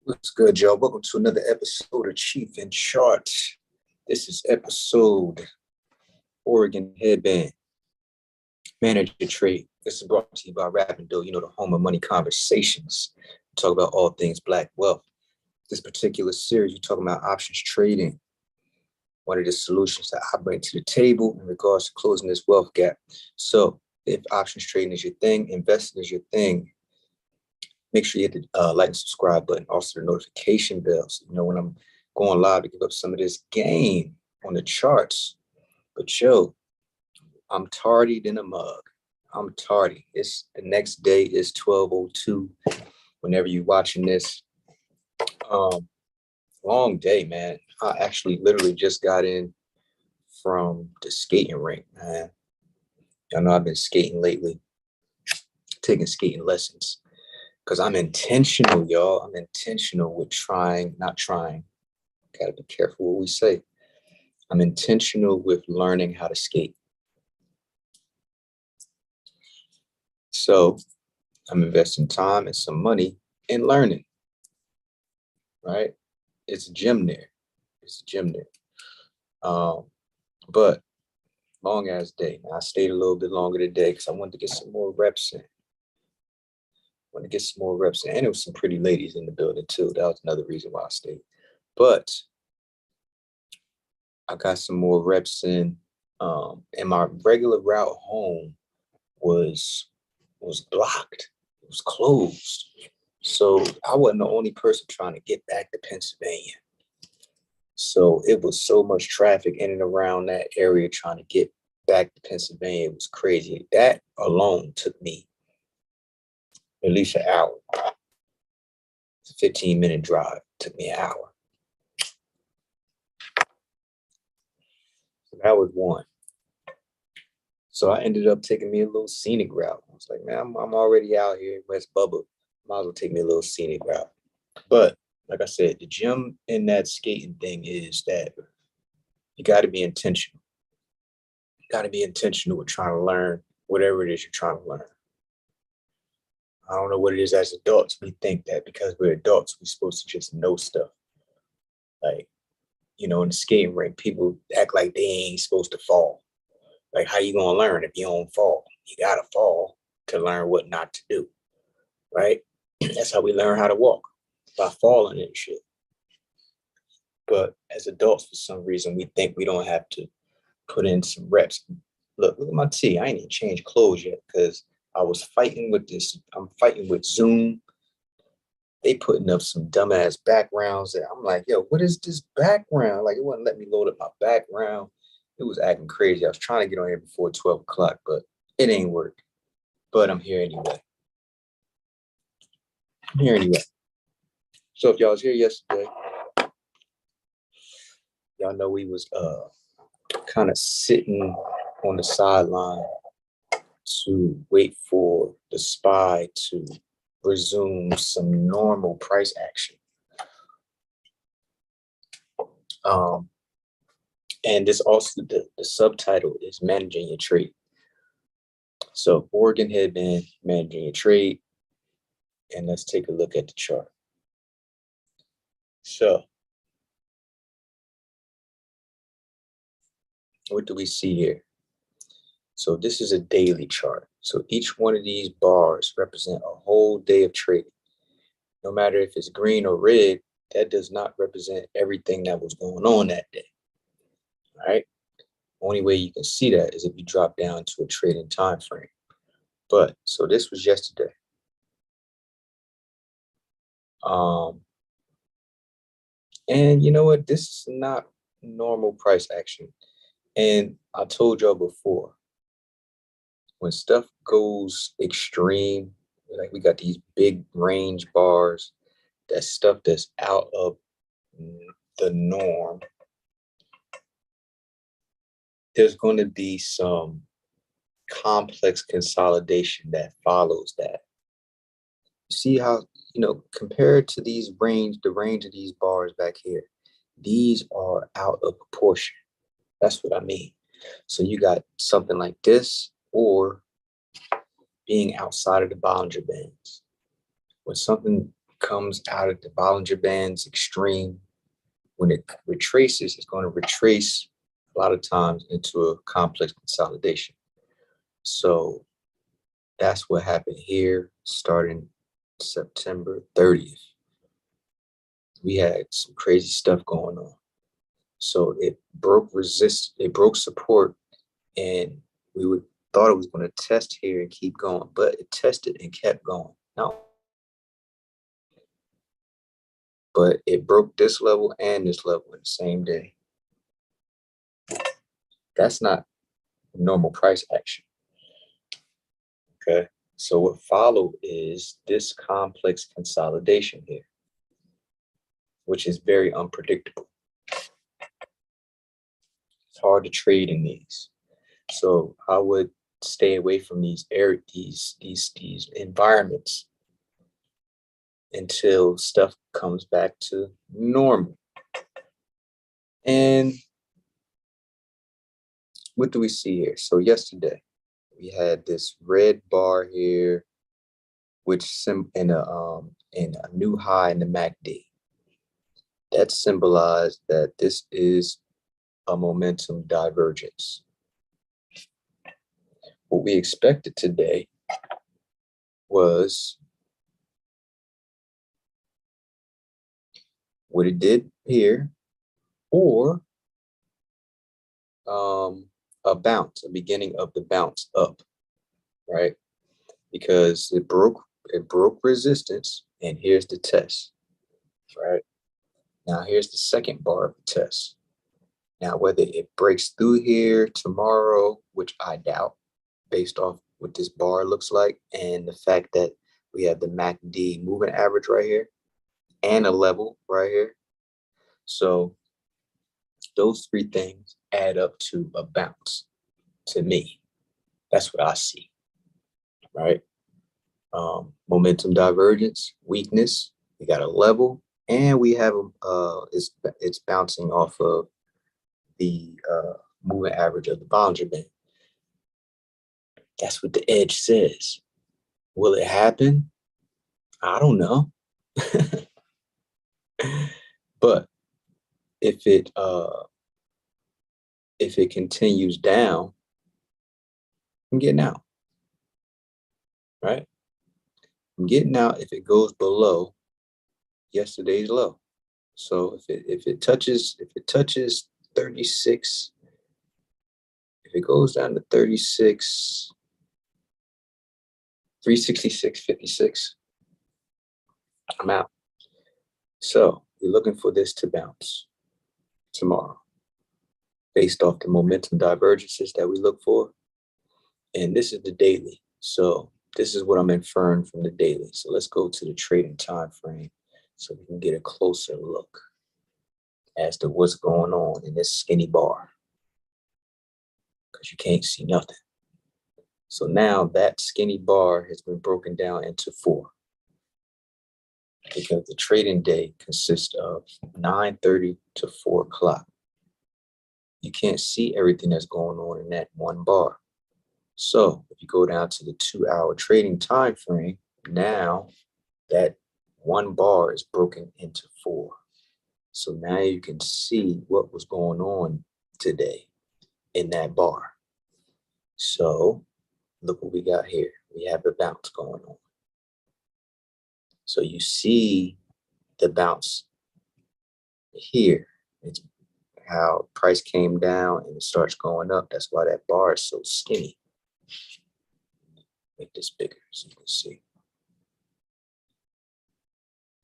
What's good, y'all? Welcome to another episode of Cheef and Chart. This is episode Oregon Headband, Manager Trade. This is brought to you by Rapping the home of money conversations. We talk about all things Black wealth. This particular series, we're talking about options trading, one of the solutions that I bring to the table in regards to closing this wealth gap. So if options trading is your thing, investing is your thing, make sure you hit the like and subscribe button, also the notification bell, so you know when I'm going live to give up some of this game on the charts. But yo, I'm tardy than a mug. I'm tardy. It's the next day is 12:02. Whenever you're watching this, long day, man. I actually literally just got in from the skating rink, man. Y'all know I've been skating lately, taking skating lessons. Because I'm intentional, y'all. I'm intentional with not trying. Gotta be careful what we say. I'm intentional with learning how to skate. So I'm investing time and some money in learning, right? It's a gym there. But long ass day. Now, I stayed a little bit longer today because I wanted to get some more reps in. And there was some pretty ladies in the building too. That was another reason why I stayed. But I got some more reps in. And my regular route home was blocked. It was closed. So I wasn't the only person trying to get back to Pennsylvania. So it was so much traffic in and around that area trying to get back to Pennsylvania. It was crazy. That alone took me at least an hour. It's a 15-minute drive. It took me an hour. So that was one. So I ended up taking me a little scenic route. I was like, man, I'm already out here in West Bubba. Might as well take me a little scenic route. But like I said, the gym in that skating thing is that you got to be intentional. You got to be intentional with trying to learn whatever it is you're trying to learn. I don't know what it is as adults. We think that because we're adults, we're supposed to just know stuff. Like, in the skating rink, people act like they ain't supposed to fall. Like, how you gonna learn if you don't fall? You gotta fall to learn what not to do, right? That's how we learn how to walk, by falling and shit. But as adults, for some reason, we think we don't have to put in some reps. Look at my tee. I ain't even changed clothes yet because I was fighting with this. I'm fighting with Zoom. They putting up some dumbass backgrounds that I'm like, yo, what is this background? Like, it wouldn't let me load up my background. It was acting crazy. I was trying to get on here before 12 o'clock, but it ain't work. But I'm here anyway. So if y'all was here yesterday, y'all know we was kind of sitting on the sideline to wait for the SPY to resume some normal price action. And this also, the subtitle is Managing Your Trade. So Oregon Headband, Managing Your Trade. And let's take a look at the chart. So what do we see here? So this is a daily chart. So each one of these bars represent a whole day of trading. No matter if it's green or red, that does not represent everything that was going on that day. All right. Only way you can see that is if you drop down to a trading time frame. But so this was yesterday. And you know what? This is not normal price action. And I told y'all before, when stuff goes extreme, like we got these big range bars, that stuff that's out of the norm, there's going to be some complex consolidation that follows that. You see how, compared to the range of these bars back here, these are out of proportion. That's what I mean. So you got something like this or being outside of the Bollinger Bands. When something comes out of the Bollinger Band's extreme. When it retraces, it's going to retrace a lot of times into a complex consolidation. So that's what happened here starting September 30th. We had some crazy stuff going on. So it broke support, and we thought it was going to test here and keep going, but it tested and kept going. No. But it broke this level and this level in the same day. That's not normal price action. Okay. So what followed is this complex consolidation here, which is very unpredictable. It's hard to trade in these. So I would stay away from these environments until stuff comes back to normal. And what do we see here? So yesterday we had this red bar here, which in a new high in the MACD. That symbolized that this is a momentum divergence. What we expected today was what it did here, or a bounce, a beginning of the bounce up, right? Because it broke resistance, and here's the test, right? Now here's the second bar of the test. Now whether it breaks through here tomorrow, which I doubt, based off what this bar looks like and the fact that we have the MACD moving average right here and a level right here. So those three things add up to a bounce to me. That's what I see, right? Momentum divergence, weakness, we got a level, and we have it's bouncing off of the moving average of the Bollinger Band. That's what the edge says. Will it happen? I don't know. But if it continues down, I'm getting out. Right? I'm getting out if it goes below yesterday's low. So if it touches 36, if it goes down to 36, 366.56, I'm out. So we're looking for this to bounce tomorrow based off the momentum divergences that we look for. And this is the daily. So this is what I'm inferring from the daily. So let's go to the trading time frame so we can get a closer look as to what's going on in this skinny bar, because you can't see nothing. So now that skinny bar has been broken down into 4, because the trading day consists of 9:30 to 4 o'clock. You can't see everything that's going on in that one bar. So if you go down to the 2-hour trading time frame, now that one bar is broken into 4. So now you can see what was going on today in that bar. So look what we got here. We have a bounce going on. So you see the bounce here. It's how price came down and it starts going up. That's why that bar is so skinny. Make this bigger so you can see.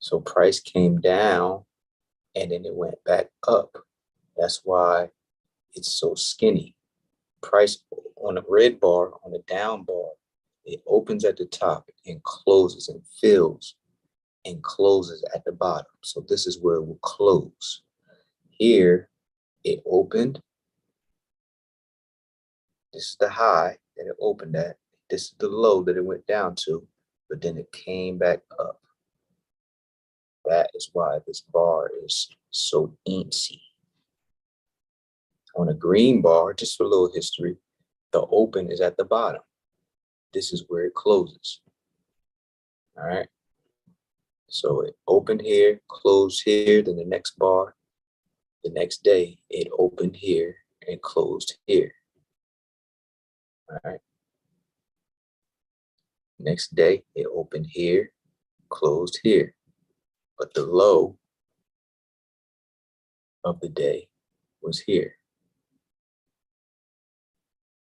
So price came down and then it went back up. That's why it's so skinny. Price on a red bar, on a down bar, it opens at the top and closes and fills and closes at the bottom. So this is where it will close. Here, it opened. This is the high that it opened at. This is the low that it went down to, but then it came back up. That is why this bar is so eensy. On a green bar, just for a little history, the open is at the bottom. This is where it closes. All right. So it opened here, closed here, then the next bar, the next day, it opened here and closed here. All right. Next day, it opened here, closed here. But the low of the day was here.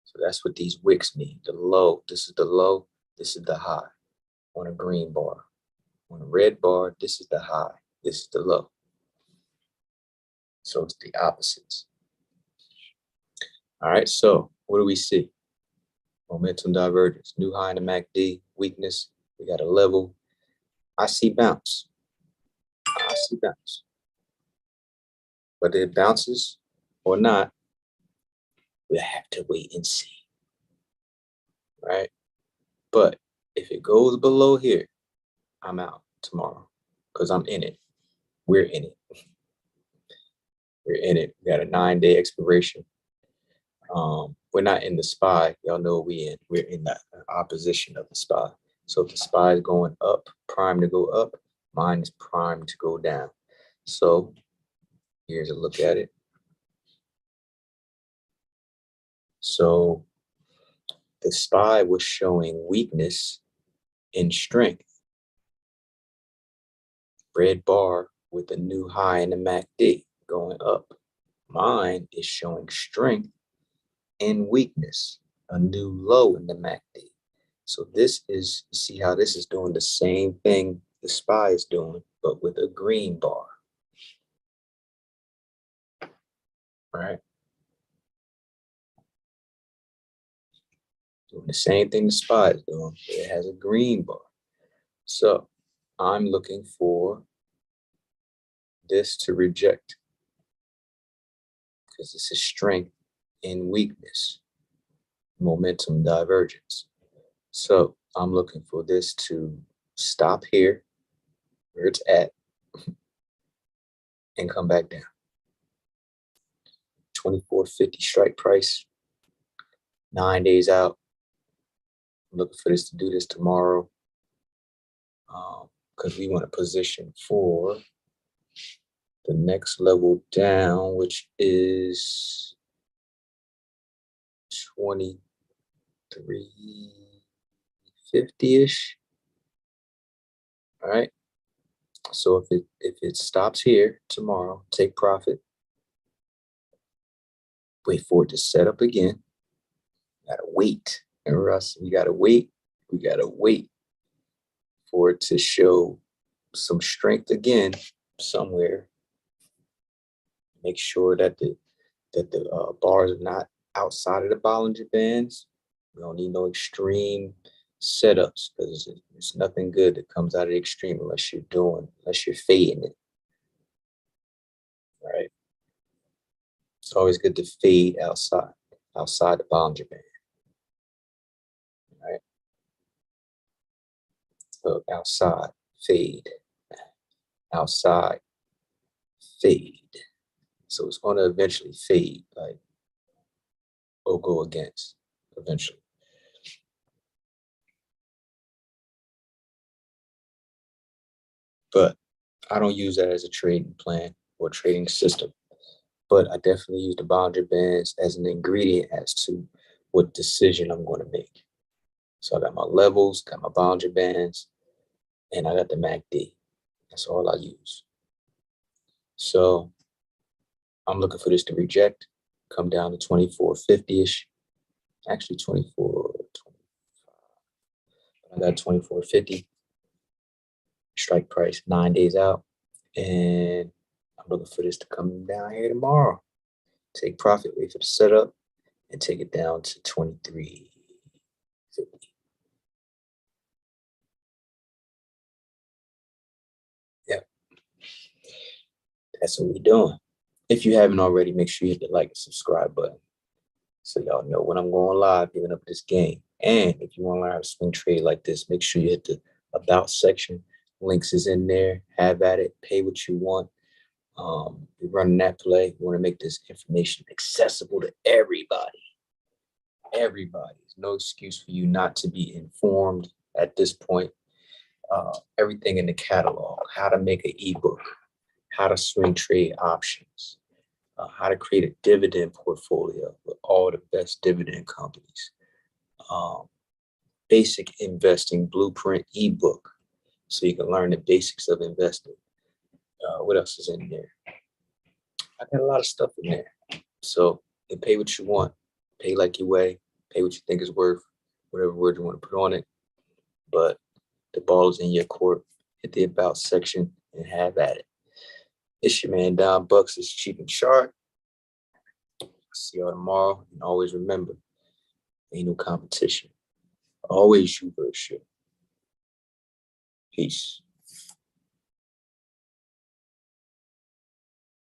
So that's what these wicks mean. The low, this is the low, this is the high on a green bar. On a red bar, this is the high, this is the low. So it's the opposites. All right, so what do we see? Momentum divergence, new high in the MACD, weakness. We got a level. I see bounce. I see bounce. Whether it bounces or not, we have to wait and see. Right? But if it goes below here, I'm out tomorrow because I'm in it. We're in it. We're in it. We got a 9-day expiration. We're not in the SPY. Y'all know what we in. We're in the opposition of the SPY. So if the SPY is going up, primed to go up, mine is primed to go down. So here's a look at it. So the SPY was showing weakness in strength. Red bar with a new high in the MACD going up. Mine is showing strength and weakness, a new low in the MACD. So this is, you see how this is doing the same thing the SPY is doing, but with a green bar. Right? Doing the same thing the SPY is doing, but it has a green bar. So I'm looking for this to reject because this is strength and weakness, momentum divergence. So I'm looking for this to stop here where it's at and come back down. 24.50 strike price, 9 days out. I'm looking for this to do this tomorrow because we want to position for the next level down, which is 23.50-ish. All right. So if it stops here tomorrow, take profit. Wait for it to set up again. Gotta wait. And Russ, we gotta wait. We gotta wait for it to show some strength again somewhere. Make sure that the bars are not outside of the Bollinger Bands. We don't need no extreme setups because it's nothing good that comes out of the extreme unless you're fading it. All right. It's always good to fade outside the Bollinger Band. All right. Look, outside, fade. Outside, fade. So it's going to eventually fade, like, or go against eventually. But I don't use that as a trading plan or trading system. But I definitely use the Bollinger Bands as an ingredient as to what decision I'm going to make. So I got my levels, got my Bollinger Bands, and I got the MACD. That's all I use. So I'm looking for this to reject, come down to 24.50-ish. Actually 24.25. I got 24.50 strike price, 9 days out. And I'm looking for this to come down here tomorrow. Take profit, wait for the setup, and take it down to 23.50. Yep. That's what we're doing. If you haven't already, make sure you hit the like and subscribe button so y'all know when I'm going live, giving up this game. And if you want to learn how to swing trade like this, make sure you hit the about section. Links is in there. Have at it. Pay what you want. We're running that play. We want to make this information accessible to everybody. Everybody. There's no excuse for you not to be informed at this point. everything in the catalog, how to make an ebook, how to swing trade options, how to create a dividend portfolio with all the best dividend companies, um, basic investing blueprint ebook, so you can learn the basics of investing. What else is in there? I got a lot of stuff in there. So and pay what you want, pay like you weigh, pay what you think is worth, whatever word you want to put on it. But the ball is in your court. Hit the about section and have at it. It's your man Don Bucks. It's Cheef and Sharp. See y'all tomorrow. And always remember, ain't no competition. Always you versus you. Peace.